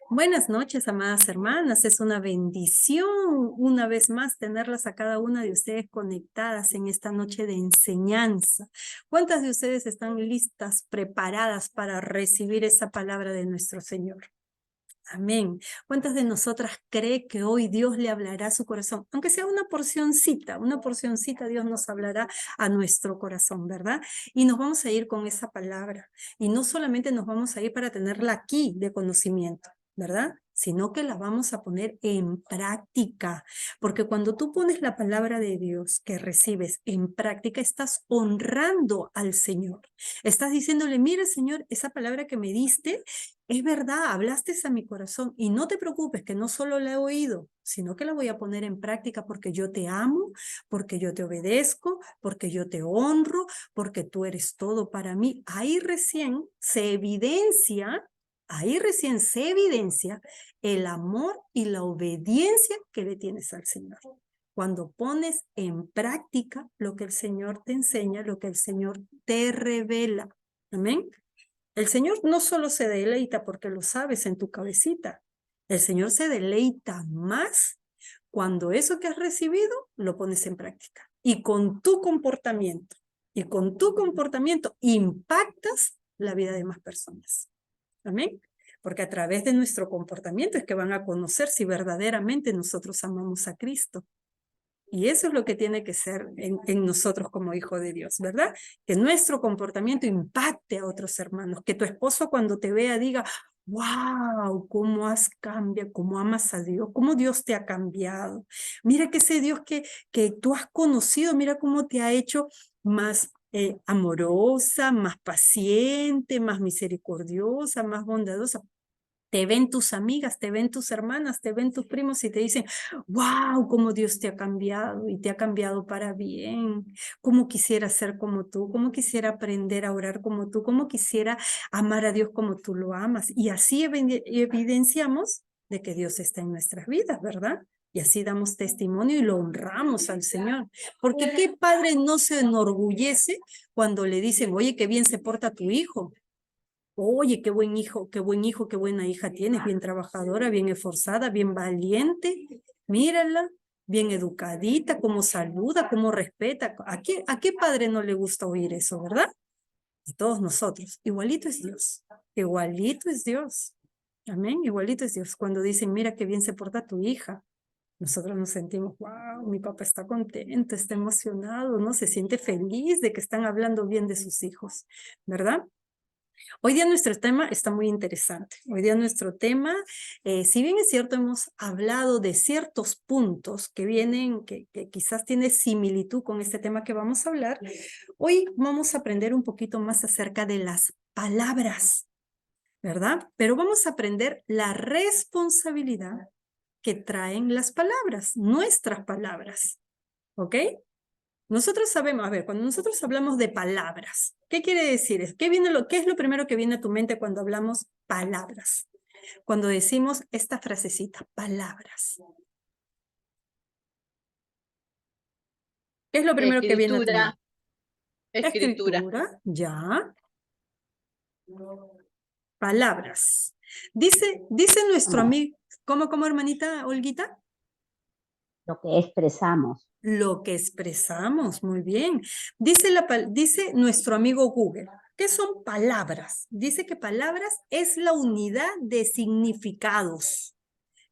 Buenas noches, amadas hermanas. Es una bendición una vez más tenerlas a cada una de ustedes conectadas en esta noche de enseñanza. ¿Cuántas de ustedes están listas, preparadas para recibir esa palabra de nuestro Señor? Amén. ¿Cuántas de nosotras cree que hoy Dios le hablará a su corazón? Aunque sea una porcioncita, Dios nos hablará a nuestro corazón, ¿verdad? Y nos vamos a ir con esa palabra. Y no solamente nos vamos a ir para tenerla aquí de conocimiento, ¿verdad? Sino que la vamos a poner en práctica. Porque cuando tú pones la palabra de Dios que recibes en práctica, estás honrando al Señor. Estás diciéndole, mira, Señor, esa palabra que me diste, es verdad, hablaste a mi corazón y no te preocupes que no solo la he oído, sino que la voy a poner en práctica porque yo te amo, porque yo te obedezco, porque yo te honro, porque tú eres todo para mí. Ahí recién se evidencia el amor y la obediencia que le tienes al Señor. Cuando pones en práctica lo que el Señor te enseña, lo que el Señor te revela. Amén. El Señor no solo se deleita porque lo sabes en tu cabecita. El Señor se deleita más cuando eso que has recibido lo pones en práctica. Y con tu comportamiento. Y con tu comportamiento impactas la vida de más personas. Amén. Porque a través de nuestro comportamiento es que van a conocer si verdaderamente nosotros amamos a Cristo. Y eso es lo que tiene que ser en nosotros como hijo de Dios, ¿verdad? Que nuestro comportamiento impacte a otros hermanos. Que tu esposo cuando te vea diga, wow, cómo has cambiado, cómo amas a Dios, cómo Dios te ha cambiado. Mira que ese Dios que tú has conocido, mira cómo te ha hecho más amorosa, más paciente, más misericordiosa, más bondadosa. Te ven tus amigas, te ven tus hermanas, te ven tus primos y te dicen, wow, cómo Dios te ha cambiado y te ha cambiado para bien. Cómo quisiera ser como tú, cómo quisiera aprender a orar como tú, cómo quisiera amar a Dios como tú lo amas. Y así evidenciamos de que Dios está en nuestras vidas, ¿verdad? Y así damos testimonio y lo honramos al Señor. Porque qué padre no se enorgullece cuando le dicen, oye, qué bien se porta tu hijo. Oye, qué buen hijo, qué buen hijo, qué buena hija tienes, bien trabajadora, bien esforzada, bien valiente. Mírala, bien educadita, cómo saluda, cómo respeta. ¿A qué padre no le gusta oír eso, verdad? Y todos nosotros. Igualito es Dios. Igualito es Dios. Amén. Igualito es Dios. Cuando dicen, mira qué bien se porta tu hija. Nosotros nos sentimos, wow, mi papá está contento, está emocionado, ¿no? Se siente feliz de que están hablando bien de sus hijos, ¿verdad? Hoy día nuestro tema está muy interesante. Hoy día nuestro tema, si bien es cierto, hemos hablado de ciertos puntos que vienen, que quizás tiene similitud con este tema que vamos a hablar, hoy vamos a aprender un poquito más acerca de las palabras, ¿verdad? Pero vamos a aprender la responsabilidad que traen las palabras, nuestras palabras, ¿ok? Nosotros sabemos, a ver, cuando nosotros hablamos de palabras, ¿qué quiere decir? ¿Qué es lo primero que viene a tu mente cuando hablamos palabras? Cuando decimos esta frasecita, palabras. ¿Qué es lo primero que viene a tu mente? Escritura. Escritura, ya. Palabras. Dice nuestro Vamos, amigo, ¿cómo hermanita Olguita? lo que expresamos. Lo que expresamos, muy bien. Dice nuestro amigo Google, ¿qué son palabras? Dice que palabras es la unidad de significados.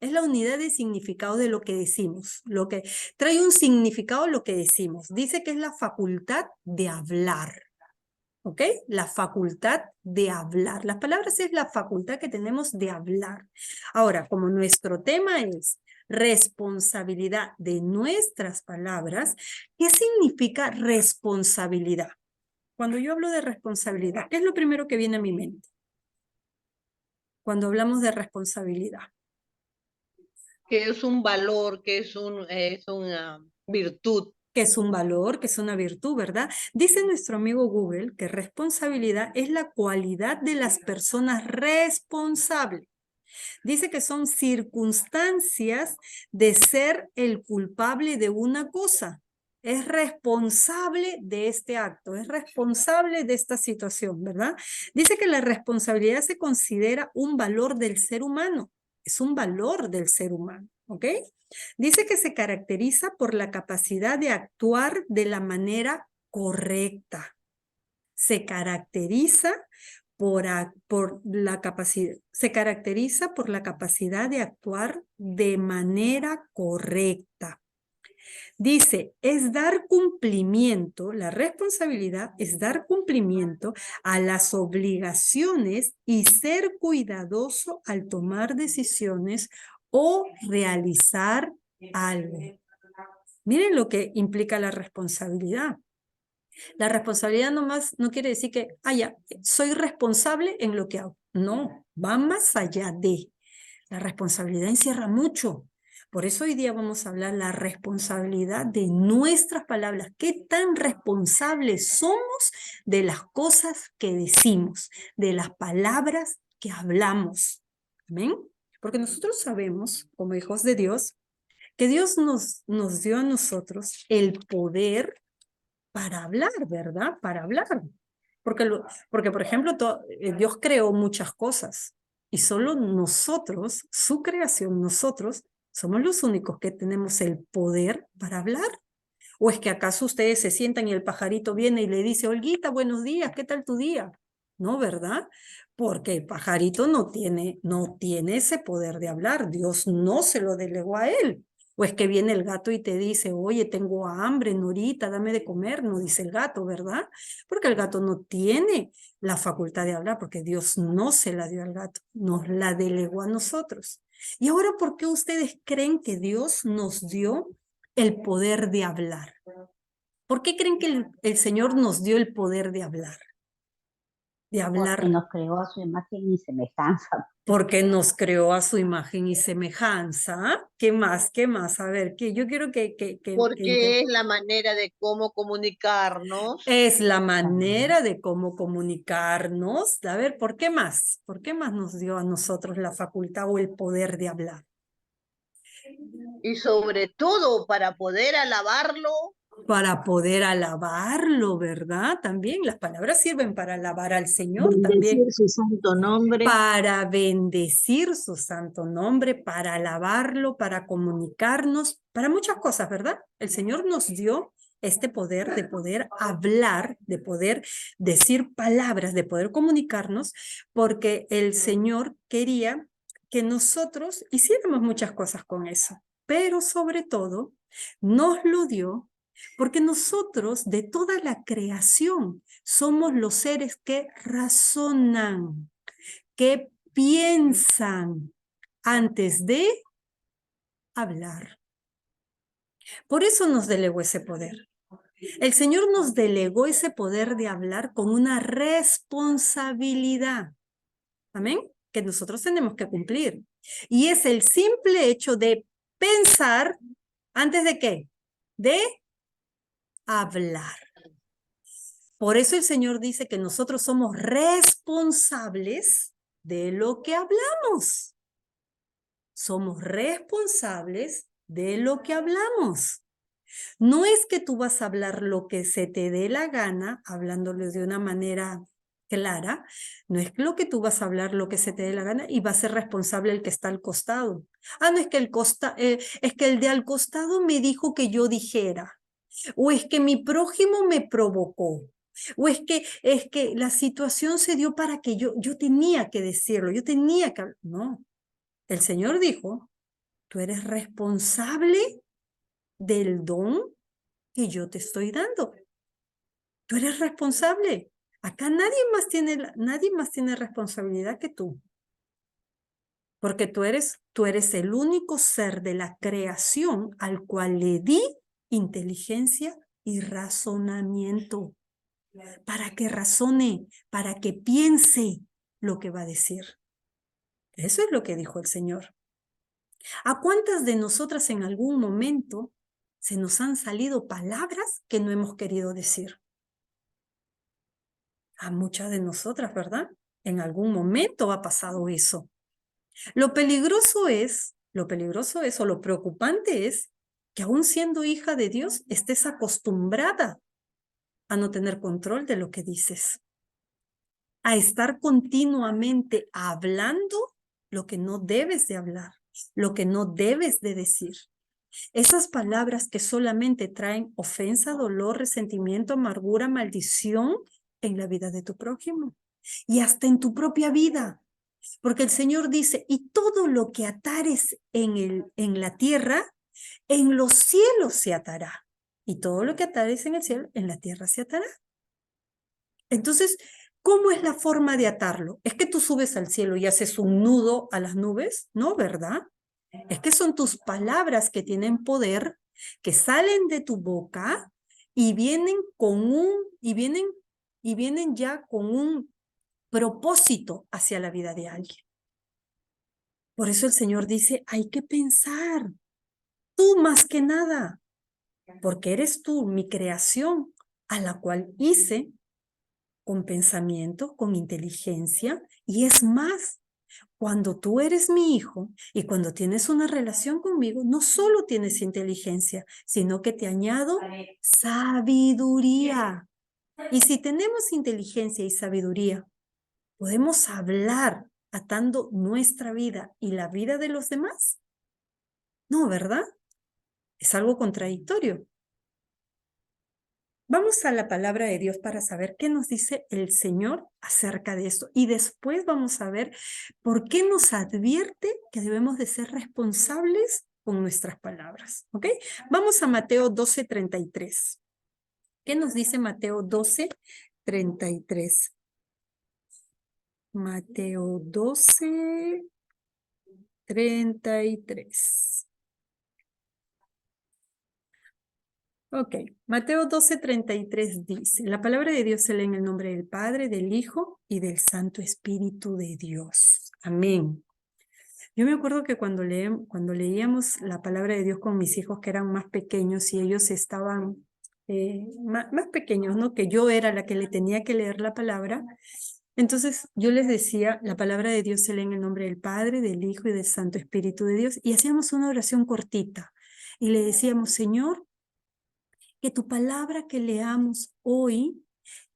Es la unidad de significado de lo que decimos. Lo que trae un significado lo que decimos. Dice que es la facultad de hablar. ¿Ok? La facultad de hablar. Las palabras es la facultad que tenemos de hablar. Ahora, como nuestro tema es responsabilidad de nuestras palabras, ¿qué significa responsabilidad? Cuando yo hablo de responsabilidad, ¿qué es lo primero que viene a mi mente? Cuando hablamos de responsabilidad. Que es un valor, que es una virtud. Que es un valor, que es una virtud, ¿verdad? Dice nuestro amigo Google que responsabilidad es la cualidad de las personas responsables. Dice que son circunstancias de ser el culpable de una cosa. Es responsable de este acto, es responsable de esta situación, ¿verdad? Dice que la responsabilidad se considera un valor del ser humano es un valor del ser humano, ¿ok? Dice que se caracteriza por la capacidad de actuar de la manera correcta. Se caracteriza por la capacidad de actuar de manera correcta. Dice, es dar cumplimiento, la responsabilidad es dar cumplimiento a las obligaciones y ser cuidadoso al tomar decisiones o realizar algo. Miren lo que implica la responsabilidad. La responsabilidad nomás no quiere decir que, ya, soy responsable en lo que hago. No, va más allá de. La responsabilidad encierra mucho. Por eso hoy día vamos a hablar de la responsabilidad de nuestras palabras. ¿Qué tan responsables somos de las cosas que decimos, de las palabras que hablamos? ¿Amén? Porque nosotros sabemos, como hijos de Dios, que Dios nos dio a nosotros el poder para hablar, ¿verdad? Para hablar. Porque, por ejemplo, Dios creó muchas cosas y solo nosotros, su creación, nosotros, somos los únicos que tenemos el poder para hablar. ¿O es que acaso ustedes se sientan y el pajarito viene y le dice, Olguita, buenos días, ¿qué tal tu día? No, ¿verdad? Porque el pajarito no tiene ese poder de hablar. Dios no se lo delegó a él. O es que viene el gato y te dice, oye, tengo hambre, Norita, dame de comer. No dice el gato, ¿verdad? Porque el gato no tiene la facultad de hablar, porque Dios no se la dio al gato, nos la delegó a nosotros. Y ahora, ¿por qué ustedes creen que Dios nos dio el poder de hablar? ¿Por qué creen que el Señor nos dio el poder de hablar? De hablar. Porque nos creó a su imagen y semejanza. Porque nos creó a su imagen y semejanza. ¿Qué más? ¿Qué más? A ver, que yo quiero porque es la manera de cómo comunicarnos. Es la manera de cómo comunicarnos. A ver, ¿por qué más? ¿Por qué más nos dio a nosotros la facultad o el poder de hablar? Y sobre todo para poder alabarlo. Para poder alabarlo, ¿verdad? También las palabras sirven para alabar al Señor. Bendecir también. su santo nombre. Para bendecir su santo nombre, para alabarlo, para comunicarnos, para muchas cosas, ¿verdad? El Señor nos dio este poder de poder hablar, de poder decir palabras, de poder comunicarnos, porque el Señor quería que nosotros hiciéramos muchas cosas con eso, pero sobre todo nos lo dio porque nosotros de toda la creación somos los seres que razonan, que piensan antes de hablar. Por eso nos delegó ese poder. El Señor nos delegó ese poder de hablar con una responsabilidad. Amén. Que nosotros tenemos que cumplir. Y es el simple hecho de pensar antes de qué? De hablar. Por eso el Señor dice que nosotros somos responsables de lo que hablamos. Somos responsables de lo que hablamos. No es que tú vas a hablar lo que se te dé la gana, hablándoles de una manera clara. No es lo que tú vas a hablar lo que se te dé la gana y va a ser responsable el que está al costado. No es que el de al costado me dijo que yo dijera. O es que mi prójimo me provocó. O es que la situación se dio para que yo tenía que decirlo, yo tenía que... No, el Señor dijo, tú eres responsable del don que yo te estoy dando. Tú eres responsable. Acá nadie más tiene responsabilidad que tú. Porque tú eres el único ser de la creación al cual le di inteligencia y razonamiento. Para que razone, para que piense lo que va a decir. Eso es lo que dijo el Señor. ¿A cuántas de nosotras en algún momento se nos han salido palabras que no hemos querido decir? A muchas de nosotras, ¿verdad? En algún momento ha pasado eso. Lo peligroso es, o lo preocupante es, que aún siendo hija de Dios, estés acostumbrada a no tener control de lo que dices. A estar continuamente hablando lo que no debes de hablar, lo que no debes de decir. Esas palabras que solamente traen ofensa, dolor, resentimiento, amargura, maldición en la vida de tu prójimo y hasta en tu propia vida. Porque el Señor dice, y todo lo que atares en la tierra, en los cielos se atará. Y todo lo que atares en el cielo, en la tierra se atará. Entonces, ¿cómo es la forma de atarlo? ¿Es que tú subes al cielo y haces un nudo a las nubes? No, ¿verdad? Es que son tus palabras que tienen poder, que salen de tu boca y vienen ya con un propósito hacia la vida de alguien. Por eso el Señor dice, hay que pensar, tú más que nada, porque eres tú mi creación, a la cual hice con pensamiento, con inteligencia, y es más, cuando tú eres mi hijo y cuando tienes una relación conmigo, no solo tienes inteligencia, sino que te añado sabiduría. Y si tenemos inteligencia y sabiduría, ¿podemos hablar atando nuestra vida y la vida de los demás? No, ¿verdad? Es algo contradictorio. Vamos a la palabra de Dios para saber qué nos dice el Señor acerca de esto. Y después vamos a ver por qué nos advierte que debemos de ser responsables con nuestras palabras. ¿Ok? Vamos a Mateo 12:33. ¿Qué nos dice Mateo 12:33? Mateo 12:33. Ok, Mateo 12:33 dice, la palabra de Dios se lee en el nombre del Padre, del Hijo y del Santo Espíritu de Dios. Amén. Yo me acuerdo que cuando leíamos la palabra de Dios con mis hijos que eran más pequeños y ellos estaban más pequeños, ¿no? Que yo era la que le tenía que leer la palabra. Entonces yo les decía, la palabra de Dios se lee en el nombre del Padre, del Hijo y del Santo Espíritu de Dios. Y hacíamos una oración cortita y le decíamos, Señor, que tu palabra que leamos hoy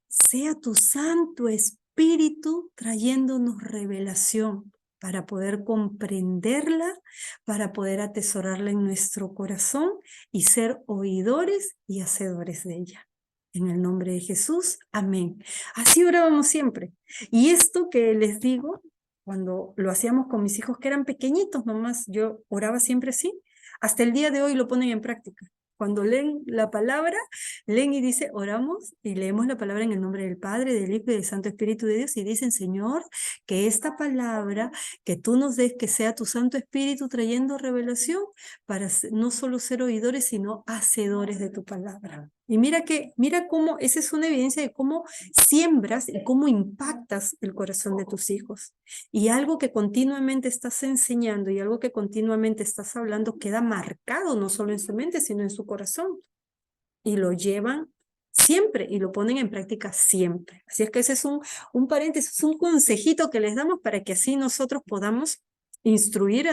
sea tu Santo Espíritu trayéndonos revelación para poder comprenderla, para poder atesorarla en nuestro corazón y ser oidores y hacedores de ella. En el nombre de Jesús, amén. Así orábamos siempre. Y esto que les digo, cuando lo hacíamos con mis hijos que eran pequeñitos nomás, yo oraba siempre así. Hasta el día de hoy lo ponen en práctica. Cuando leen la palabra, leen y dice, oramos y leemos la palabra en el nombre del Padre, del Hijo y del Santo Espíritu de Dios y dicen, Señor, que esta palabra, que tú nos des, que sea tu Santo Espíritu trayendo revelación para no solo ser oidores, sino hacedores de tu palabra. Y mira cómo, esa es una evidencia de cómo siembras y cómo impactas el corazón de tus hijos. Y algo que continuamente estás enseñando y algo que continuamente estás hablando queda marcado no solo en su mente, sino en su corazón. Y lo llevan siempre y lo ponen en práctica siempre. Así es que ese es un paréntesis, un consejito que les damos para que así nosotros podamos instruir.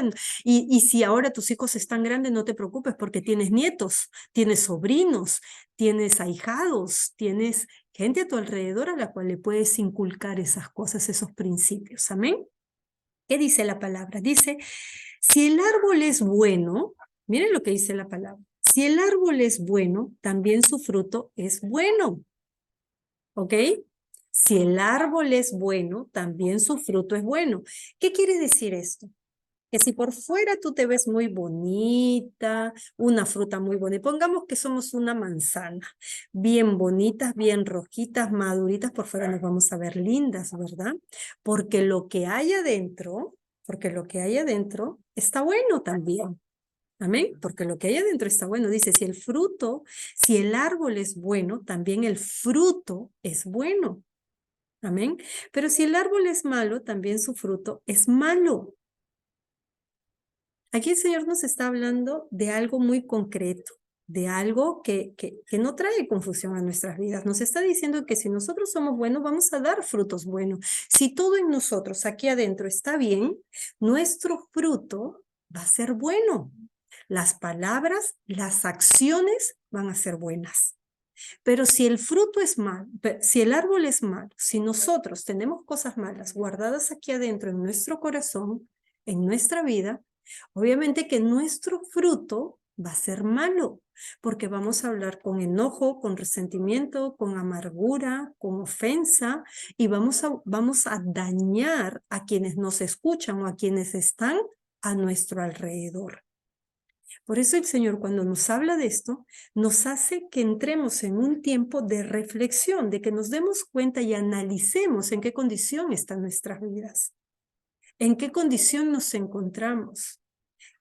Y si ahora tus hijos están grandes, no te preocupes porque tienes nietos, tienes sobrinos, tienes ahijados, tienes gente a tu alrededor a la cual le puedes inculcar esas cosas, esos principios. Amén. ¿Qué dice la palabra? Dice, si el árbol es bueno, miren lo que dice la palabra. Si el árbol es bueno, también su fruto es bueno. ¿Ok? Si el árbol es bueno, también su fruto es bueno. ¿Qué quiere decir esto? Que si por fuera tú te ves muy bonita, una fruta muy bonita, pongamos que somos una manzana, bien bonitas, bien rojitas, maduritas, por fuera nos vamos a ver lindas, ¿verdad? Porque lo que hay adentro está bueno también. Amén, porque lo que hay adentro está bueno. Dice, si el árbol es bueno, también el fruto es bueno. Amén. Pero si el árbol es malo, también su fruto es malo. Aquí el Señor nos está hablando de algo muy concreto, de algo que no trae confusión a nuestras vidas. Nos está diciendo que si nosotros somos buenos, vamos a dar frutos buenos. Si todo en nosotros, aquí adentro, está bien, nuestro fruto va a ser bueno. Las palabras, las acciones van a ser buenas. Pero si el fruto es malo, si el árbol es malo, si nosotros tenemos cosas malas guardadas aquí adentro en nuestro corazón, en nuestra vida, obviamente que nuestro fruto va a ser malo, porque vamos a hablar con enojo, con resentimiento, con amargura, con ofensa, y vamos a dañar a quienes nos escuchan o a quienes están a nuestro alrededor. Por eso el Señor, cuando nos habla de esto, nos hace que entremos en un tiempo de reflexión, de que nos demos cuenta y analicemos en qué condición están nuestras vidas, en qué condición nos encontramos,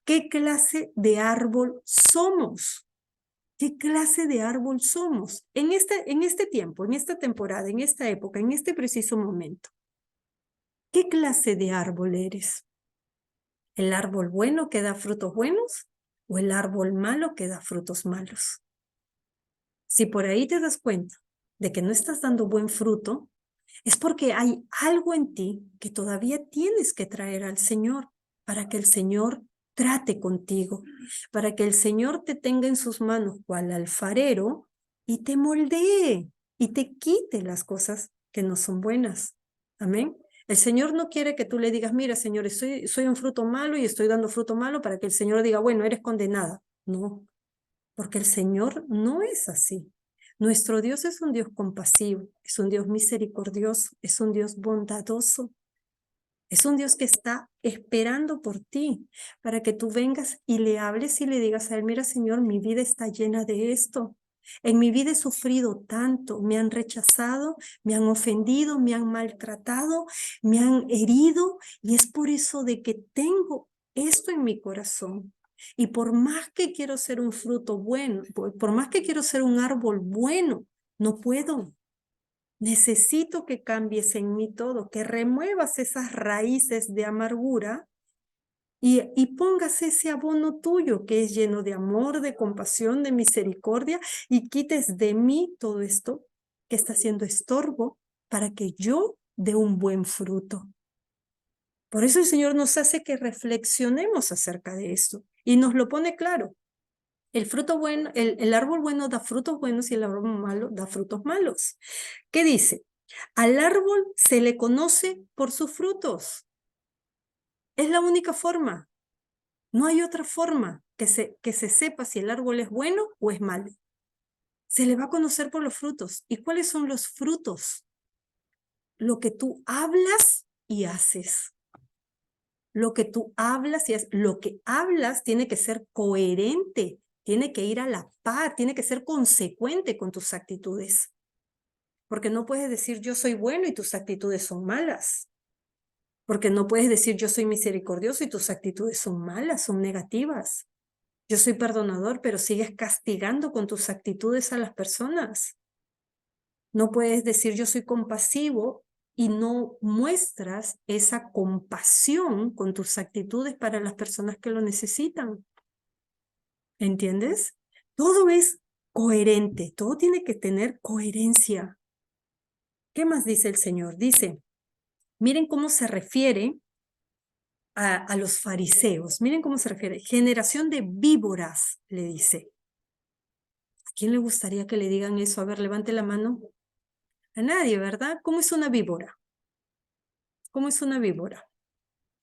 qué clase de árbol somos, qué clase de árbol somos en este tiempo, en esta temporada, en esta época, en este preciso momento. ¿Qué clase de árbol eres? ¿El árbol bueno que da frutos buenos o el árbol malo que da frutos malos? Si por ahí te das cuenta de que no estás dando buen fruto, es porque hay algo en ti que todavía tienes que traer al Señor para que el Señor trate contigo, para que el Señor te tenga en sus manos cual alfarero y te moldee y te quite las cosas que no son buenas. Amén. El Señor no quiere que tú le digas, mira, Señor, soy un fruto malo y estoy dando fruto malo para que el Señor diga, bueno, eres condenada. No, porque el Señor no es así. Nuestro Dios es un Dios compasivo, es un Dios misericordioso, es un Dios bondadoso, es un Dios que está esperando por ti para que tú vengas y le hables y le digas a Él, mira Señor, mi vida está llena de esto. En mi vida he sufrido tanto, me han rechazado, me han ofendido, me han maltratado, me han herido y es por eso de que tengo esto en mi corazón. Y por más que quiero ser un fruto bueno, por más que quiero ser un árbol bueno, no puedo. Necesito que cambies en mí todo, que remuevas esas raíces de amargura y pongas ese abono tuyo que es lleno de amor, de compasión, de misericordia y quites de mí todo esto que está siendo estorbo para que yo dé un buen fruto. Por eso el Señor nos hace que reflexionemos acerca de esto y nos lo pone claro. El fruto bueno, el árbol bueno da frutos buenos y el árbol malo da frutos malos. ¿Qué dice? Al árbol se le conoce por sus frutos. Es la única forma. No hay otra forma que se sepa si el árbol es bueno o es malo. Se le va a conocer por los frutos. ¿Y cuáles son los frutos? Lo que tú hablas y haces. Lo que tú hablas y haces. Lo que hablas tiene que ser coherente, tiene que ir a la par, tiene que ser consecuente con tus actitudes. Porque no puedes decir yo soy bueno y tus actitudes son malas. Porque no puedes decir yo soy misericordioso y tus actitudes son malas, son negativas. Yo soy perdonador, pero sigues castigando con tus actitudes a las personas. No puedes decir yo soy compasivo y no muestras esa compasión con tus actitudes para las personas que lo necesitan. ¿Entiendes? Todo es coherente, todo tiene que tener coherencia. ¿Qué más dice el Señor? Dice, miren cómo se refiere a los fariseos. Miren cómo se refiere. Generación de víboras, le dice. ¿A quién le gustaría que le digan eso? A ver, levante la mano. A nadie, ¿verdad? ¿Cómo es una víbora? ¿Cómo es una víbora?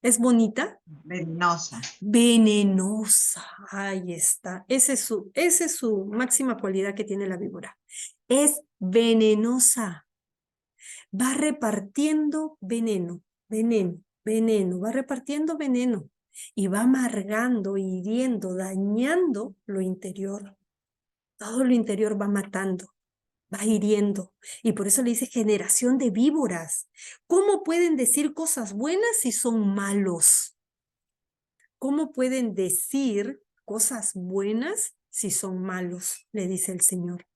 ¿Es bonita? Venenosa. Venenosa. Ahí está. Esa es su máxima cualidad que tiene la víbora. Es venenosa. Va repartiendo veneno, va repartiendo veneno y va amargando, hiriendo, dañando lo interior. Todo lo interior va matando, va hiriendo. Y por eso le dice generación de víboras. ¿Cómo pueden decir cosas buenas si son malos? ¿Cómo pueden decir cosas buenas si son malos? Le dice el Señor.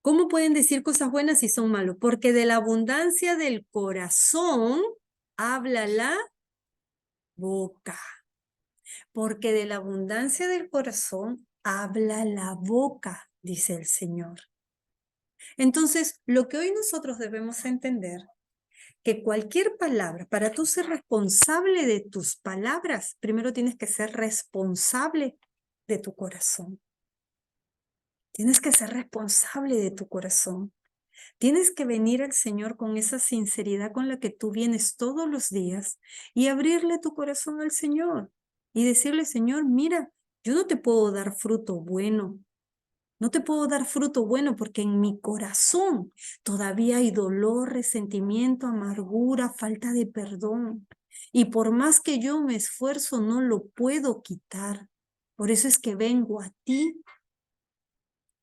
¿Cómo pueden decir cosas buenas si son malos? Porque de la abundancia del corazón habla la boca. Porque de la abundancia del corazón habla la boca, dice el Señor. Entonces, lo que hoy nosotros debemos entender, que cualquier palabra, para tú ser responsable de tus palabras, primero tienes que ser responsable de tu corazón. Tienes que ser responsable de tu corazón. Tienes que venir al Señor con esa sinceridad con la que tú vienes todos los días y abrirle tu corazón al Señor y decirle, Señor, mira, yo no te puedo dar fruto bueno. No te puedo dar fruto bueno porque en mi corazón todavía hay dolor, resentimiento, amargura, falta de perdón. Y por más que yo me esfuerzo, no lo puedo quitar. Por eso es que vengo a ti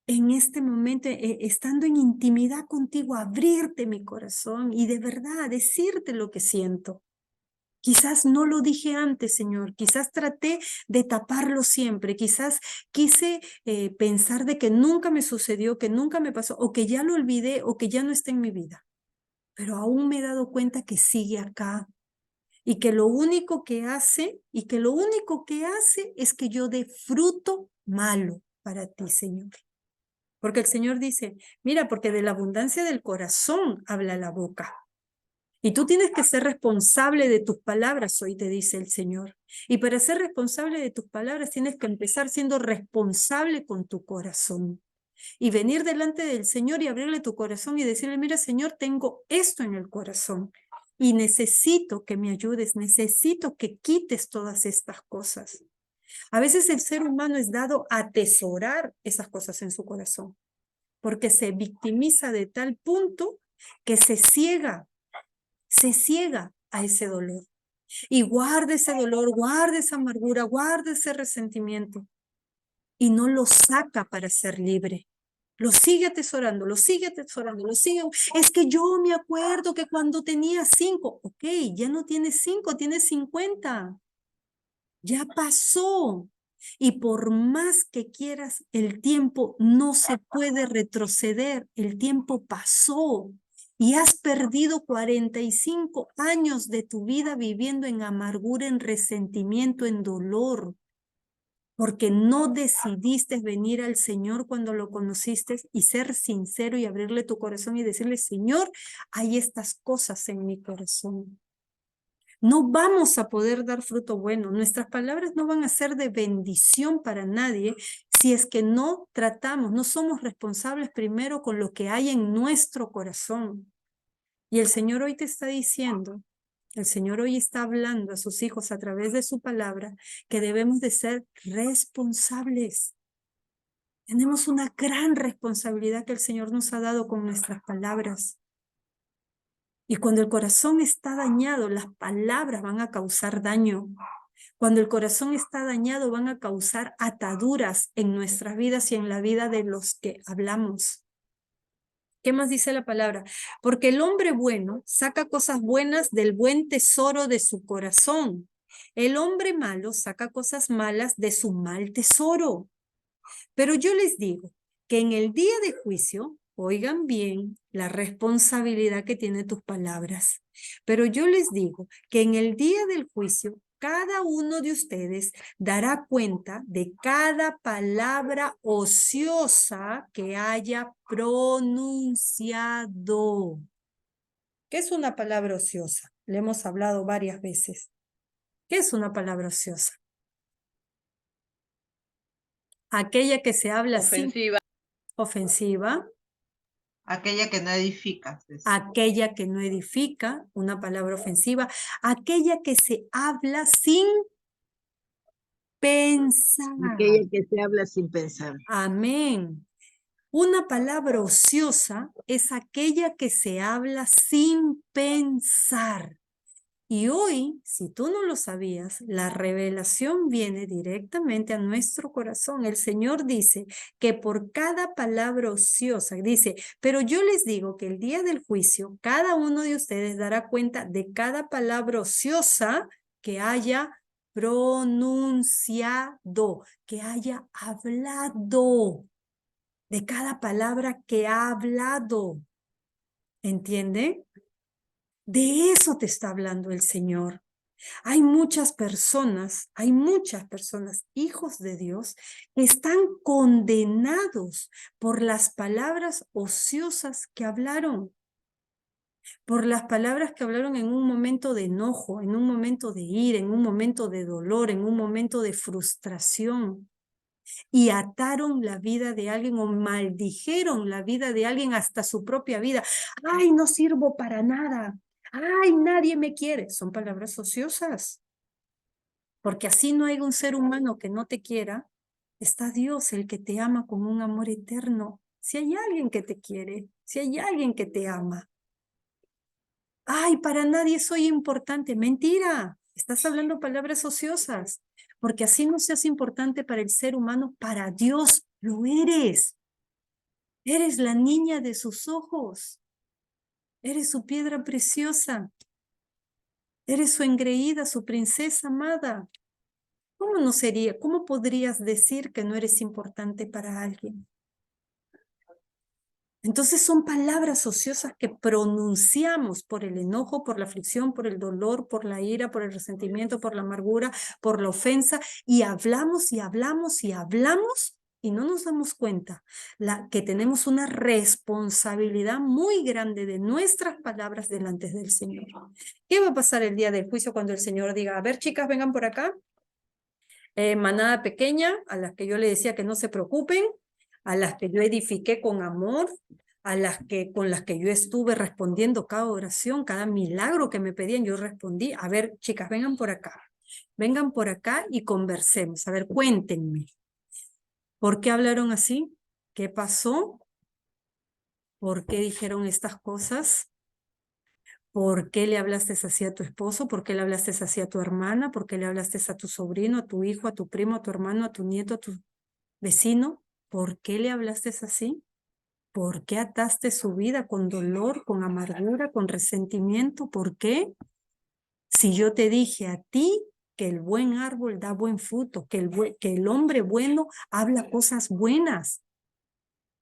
en este momento, estando en intimidad contigo, a abrirte mi corazón y de verdad decirte lo que siento. Quizás no lo dije antes, Señor, quizás traté de taparlo siempre, quizás quise pensar de que nunca me sucedió, que nunca me pasó, o que ya lo olvidé, o que ya no está en mi vida. Pero aún me he dado cuenta que sigue acá y que lo único que hace, es que yo dé fruto malo para ti, Señor. Porque el Señor dice, mira, porque de la abundancia del corazón habla la boca. Y tú tienes que ser responsable de tus palabras, hoy te dice el Señor. Y para ser responsable de tus palabras tienes que empezar siendo responsable con tu corazón. Y venir delante del Señor y abrirle tu corazón y decirle, mira, Señor, tengo esto en el corazón. Y necesito que me ayudes, necesito que quites todas estas cosas. A veces el ser humano es dado a atesorar esas cosas en su corazón, porque se victimiza de tal punto que se ciega a ese dolor. Y guarda ese dolor, guarda esa amargura, guarda ese resentimiento. Y no lo saca para ser libre. Lo sigue atesorando, lo sigue atesorando, lo sigue. Es que yo me acuerdo que cuando tenía 5, ok, ya no tienes 5, tienes 50. Ya pasó. Y por más que quieras, el tiempo no se puede retroceder. El tiempo pasó. Y has perdido 45 años de tu vida viviendo en amargura, en resentimiento, en dolor. Porque no decidiste venir al Señor cuando lo conociste y ser sincero y abrirle tu corazón y decirle, Señor, hay estas cosas en mi corazón. No vamos a poder dar fruto bueno. Nuestras palabras no van a ser de bendición para nadie si es que no tratamos, no somos responsables primero con lo que hay en nuestro corazón. Y el Señor hoy te está diciendo, el Señor hoy está hablando a sus hijos a través de su palabra que debemos de ser responsables. Tenemos una gran responsabilidad que el Señor nos ha dado con nuestras palabras. Y cuando el corazón está dañado, las palabras van a causar daño. Cuando el corazón está dañado, van a causar ataduras en nuestras vidas y en la vida de los que hablamos. ¿Qué más dice la palabra? Porque el hombre bueno saca cosas buenas del buen tesoro de su corazón. El hombre malo saca cosas malas de su mal tesoro. Pero yo les digo que en el día de juicio, oigan bien la responsabilidad que tienen tus palabras. Pero yo les digo que en el día del juicio, cada uno de ustedes dará cuenta de cada palabra ociosa que haya pronunciado. ¿Qué es una palabra ociosa? Le hemos hablado varias veces. ¿Qué es una palabra ociosa? Aquella que se habla Ofensiva. ofensiva. Aquella que no edifica. Aquella que no edifica, una palabra ofensiva. Aquella que se habla sin pensar. Aquella que se habla sin pensar. Amén. Una palabra ociosa es aquella que se habla sin pensar. Y hoy, si tú no lo sabías, la revelación viene directamente a nuestro corazón. El Señor dice que por cada palabra ociosa, dice, pero yo les digo que el día del juicio, cada uno de ustedes dará cuenta de cada palabra ociosa que haya pronunciado, que haya hablado, de cada palabra que ha hablado. ¿Entiende? De eso te está hablando el Señor. Hay muchas personas, hijos de Dios, que están condenados por las palabras ociosas que hablaron, por las palabras que hablaron en un momento de enojo, en un momento de ira, en un momento de dolor, en un momento de frustración. y ataron la vida de alguien o maldijeron la vida de alguien hasta su propia vida. Ay, no sirvo para nada. Ay, nadie me quiere. Son palabras ociosas. Porque así no hay un ser humano que no te quiera. Está Dios, el que te ama con un amor eterno. Si hay alguien que te quiere, si hay alguien que te ama. Ay, para nadie soy importante. Mentira. Estás hablando palabras ociosas. Porque así no seas importante para el ser humano, para Dios lo eres. Eres la niña de sus ojos. Eres su piedra preciosa. Eres su engreída, su princesa amada. ¿Cómo no sería? ¿Cómo podrías decir que no eres importante para alguien? Entonces son palabras ociosas que pronunciamos por el enojo, por la aflicción, por el dolor, por la ira, por el resentimiento, por la amargura, por la ofensa, y hablamos y hablamos y hablamos y no nos damos cuenta que tenemos una responsabilidad muy grande de nuestras palabras delante del Señor. ¿Qué va a pasar el día del juicio cuando el Señor diga, a ver, chicas, vengan por acá? Manada pequeña, a las que yo le decía que no se preocupen, a las que yo edifiqué con amor, con las que yo estuve respondiendo cada oración, cada milagro que me pedían, yo respondí. A ver, chicas, vengan por acá y conversemos. A ver, cuéntenme. ¿Por qué hablaron así? ¿Qué pasó? ¿Por qué dijeron estas cosas? ¿Por qué le hablaste así a tu esposo? ¿Por qué le hablaste así a tu hermana? ¿Por qué le hablaste a tu sobrino, a tu hijo, a tu primo, a tu hermano, a tu nieto, a tu vecino? ¿Por qué le hablaste así? ¿Por qué ataste su vida con dolor, con amargura, con resentimiento? ¿Por qué? Si yo te dije a ti que el buen árbol da buen fruto, que el hombre bueno habla cosas buenas.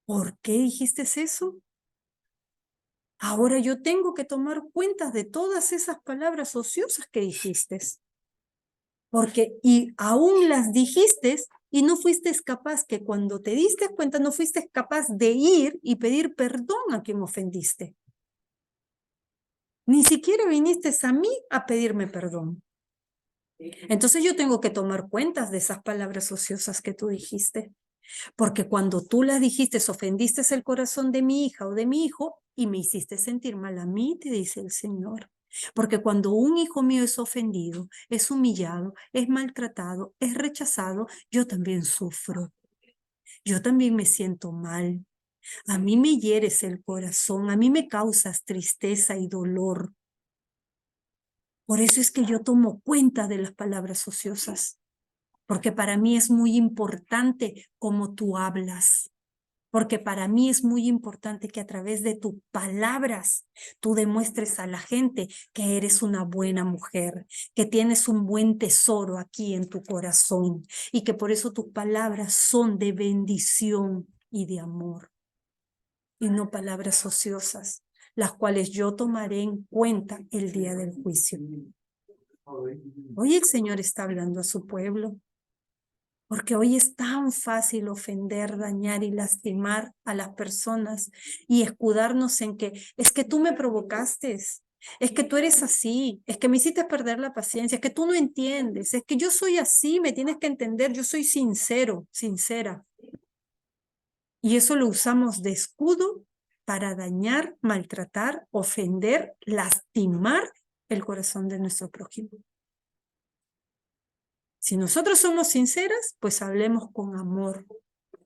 ¿Por qué dijiste eso? Ahora yo tengo que tomar cuenta de todas esas palabras ociosas que dijiste. Y aún las dijiste y no fuiste capaz, que cuando te diste cuenta no fuiste capaz de ir y pedir perdón a quien ofendiste. Ni siquiera viniste a mí a pedirme perdón. Entonces yo tengo que tomar cuentas de esas palabras ociosas que tú dijiste. Porque cuando tú las dijiste, ofendiste el corazón de mi hija o de mi hijo y me hiciste sentir mal a mí, te dice el Señor. Porque cuando un hijo mío es ofendido, es humillado, es maltratado, es rechazado, yo también sufro. Yo también me siento mal. A mí me hieres el corazón, a mí me causas tristeza y dolor. Por eso es que yo tomo cuenta de las palabras ociosas. Porque para mí es muy importante cómo tú hablas. Porque para mí es muy importante que a través de tus palabras tú demuestres a la gente que eres una buena mujer, que tienes un buen tesoro aquí en tu corazón y que por eso tus palabras son de bendición y de amor y no palabras ociosas, las cuales yo tomaré en cuenta el día del juicio. Hoy el Señor está hablando a su pueblo. Porque hoy es tan fácil ofender, dañar y lastimar a las personas y escudarnos en que es que tú me provocaste, es que tú eres así, es que me hiciste perder la paciencia, es que tú no entiendes, es que yo soy así, me tienes que entender, yo soy sincero, sincera. Y eso lo usamos de escudo para dañar, maltratar, ofender, lastimar el corazón de nuestro prójimo. Si nosotros somos sinceras, pues hablemos con amor,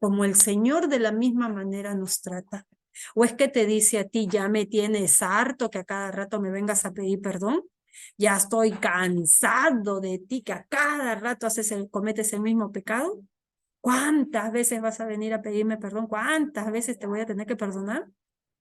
como el Señor de la misma manera nos trata. ¿O es que te dice a ti, ya me tienes harto que a cada rato me vengas a pedir perdón? Ya estoy cansado de ti que a cada rato cometes el mismo pecado. ¿Cuántas veces vas a venir a pedirme perdón? ¿Cuántas veces te voy a tener que perdonar?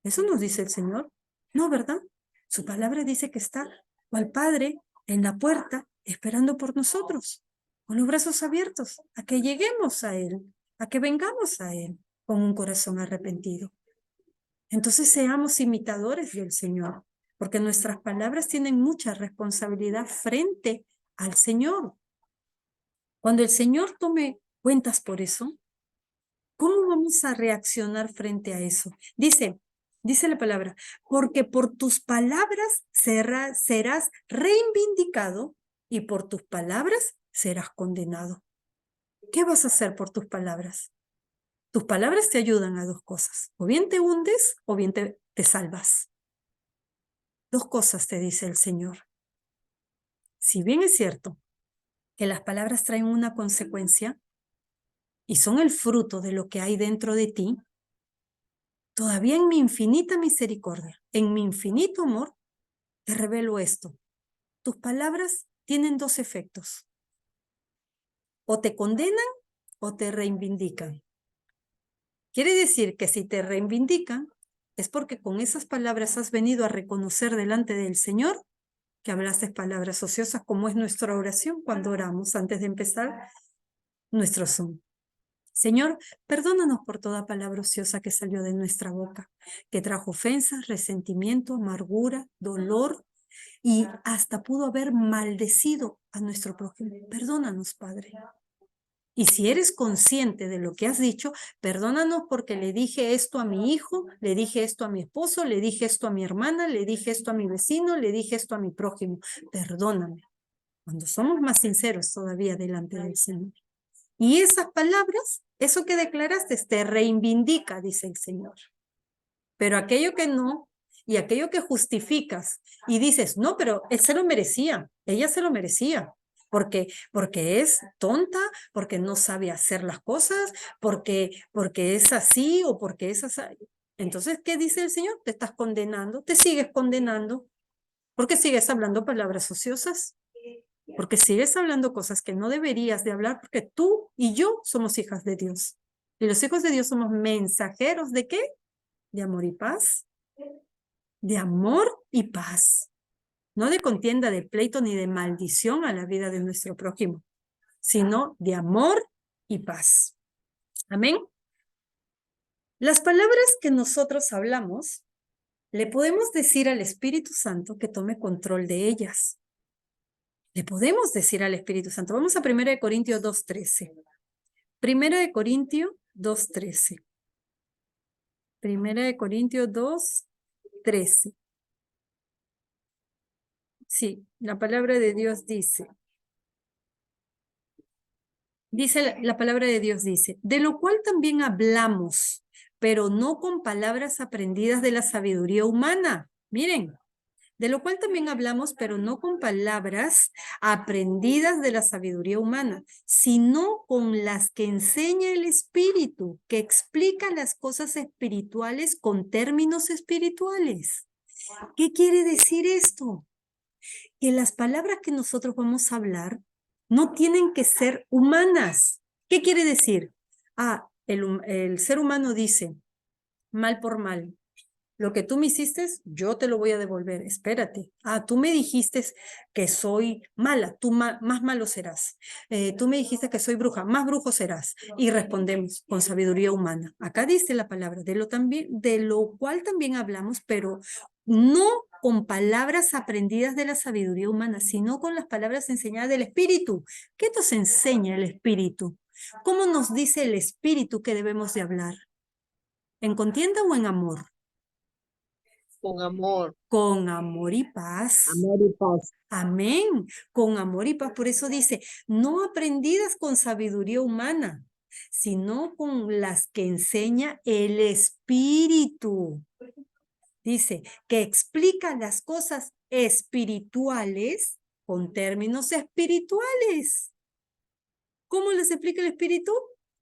Eso nos dice el Señor. No, ¿verdad? Su palabra dice que está al Padre en la puerta esperando por nosotros, con los brazos abiertos, a que lleguemos a Él, a que vengamos a Él con un corazón arrepentido. Entonces seamos imitadores del Señor, porque nuestras palabras tienen mucha responsabilidad frente al Señor. Cuando el Señor tome cuentas por eso, ¿cómo vamos a reaccionar frente a eso? Dice la palabra, porque por tus palabras serás reivindicado y por tus palabras serás condenado. ¿Qué vas a hacer por tus palabras? Tus palabras te ayudan a dos cosas. O bien te hundes o bien te salvas. Dos cosas te dice el Señor. Si bien es cierto que las palabras traen una consecuencia y son el fruto de lo que hay dentro de ti, todavía en mi infinita misericordia, en mi infinito amor, te revelo esto. Tus palabras tienen dos efectos. O te condenan o te reivindican. Quiere decir que si te reivindican, es porque con esas palabras has venido a reconocer delante del Señor que hablaste palabras ociosas, como es nuestra oración cuando oramos antes de empezar nuestro Zoom. Señor, perdónanos por toda palabra ociosa que salió de nuestra boca, que trajo ofensas, resentimiento, amargura, dolor y hasta pudo haber maldecido a nuestro prójimo. Perdónanos, Padre. Y si eres consciente de lo que has dicho, perdónanos porque le dije esto a mi hijo, le dije esto a mi esposo, le dije esto a mi hermana, le dije esto a mi vecino, le dije esto a mi prójimo. Perdóname. Cuando somos más sinceros todavía delante del Señor. Y esas palabras, eso que declaraste, te reivindica, dice el Señor. Pero aquello que no, y aquello que justificas y dices, no, pero él se lo merecía, ella se lo merecía. Porque es tonta, porque no sabe hacer las cosas, porque es así o porque es así. Entonces, ¿qué dice el Señor? Te estás condenando, te sigues condenando, porque sigues hablando palabras ociosas, porque sigues hablando cosas que no deberías de hablar, porque tú y yo somos hijas de Dios. Y los hijos de Dios somos mensajeros ¿de qué? De amor y paz. De amor y paz. No de contienda, de pleito ni de maldición a la vida de nuestro prójimo, sino de amor y paz. Amén. Las palabras que nosotros hablamos, le podemos decir al Espíritu Santo que tome control de ellas. Le podemos decir al Espíritu Santo. Vamos a 1 Corintios 2:13. 1 Corintios 2:13. 1 Corintios 2:13. Sí, la palabra de Dios dice. La palabra de Dios dice, de lo cual también hablamos, pero no con palabras aprendidas de la sabiduría humana. Miren, de lo cual también hablamos, pero no con palabras aprendidas de la sabiduría humana, sino con las que enseña el Espíritu, que explica las cosas espirituales con términos espirituales. ¿Qué quiere decir esto? Que las palabras que nosotros vamos a hablar no tienen que ser humanas. ¿Qué quiere decir? El ser humano dice, mal por mal. Lo que tú me hiciste, yo te lo voy a devolver. Espérate. Tú me dijiste que soy mala, tú más malo serás. Tú me dijiste que soy bruja, más brujo serás. Y respondemos con sabiduría humana. Acá dice la palabra, de lo cual también hablamos, pero no con palabras aprendidas de la sabiduría humana, sino con las palabras enseñadas del Espíritu. ¿Qué nos enseña el Espíritu? ¿Cómo nos dice el Espíritu que debemos de hablar? ¿En contienda o en amor? Con amor. Con amor y paz. Amor y paz. Amén. Con amor y paz. Por eso dice, no aprendidas con sabiduría humana, sino con las que enseña el Espíritu. Dice que explica las cosas espirituales con términos espirituales. ¿Cómo les explica el Espíritu?